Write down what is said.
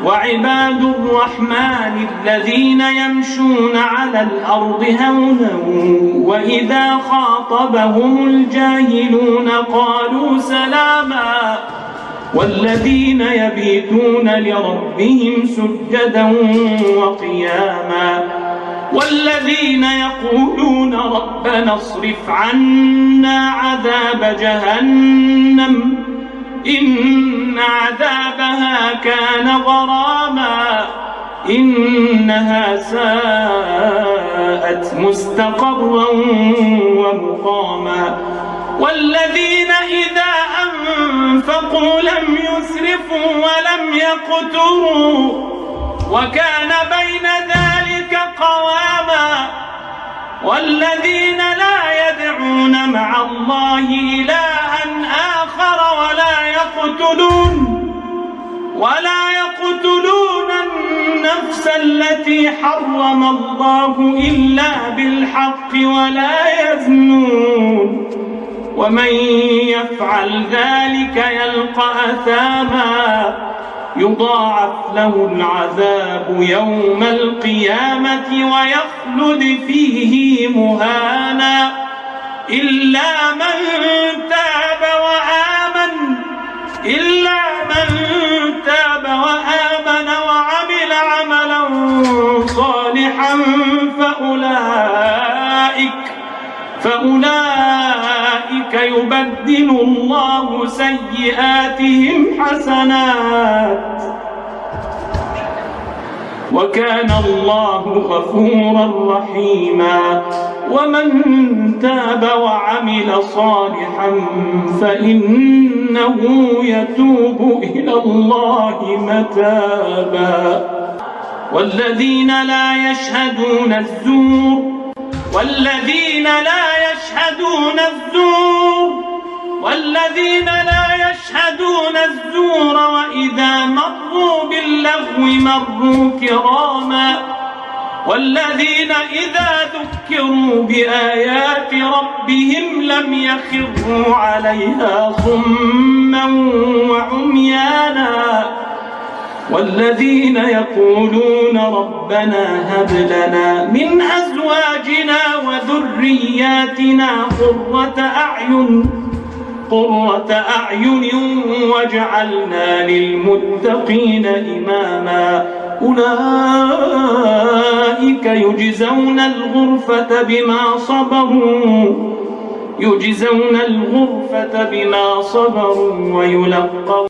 وعباد الرحمن الذين يمشون على الأرض هونا وإذا خاطبهم الجاهلون قالوا سلاما والذين يبيتون لربهم سجدا وقياما والذين يقولون ربنا اصرف عنا عذاب جهنم إن عذابها كان غراما إنها ساءت مستقرا ومقاما والذين إذا أنفقوا لم يسرفوا ولم يقتروا وكان بين ذلك قواما والذين لا يدعون مع الله إلها آخر ولا يقتلون النفس التي حرم الله إلا بالحق ولا يزنون ومن يفعل ذلك يلقى أثاما يضاعف له العذاب يوم القيامة ويخلد فيه مهانا إلا من تاب وعمل عملا صالحا فأولئك يبدل الله سيئاتهم حسنات وكان الله غفورا رحيما ومن تاب وعمل صالحا فإنه يتوب إلى الله متابا والذين لا يشهدون الزور وإذا مروا باللغو مروا كراما والذين إذا ذكروا بآيات ربهم لم يخروا عليها صما وعميانا والذين يقولون ربنا هب لنا من أزواجنا وذرياتنا قرة أعين واجعلنا للمتقين إماما أولئك يجزون الغرفة بما صبروا ويلقون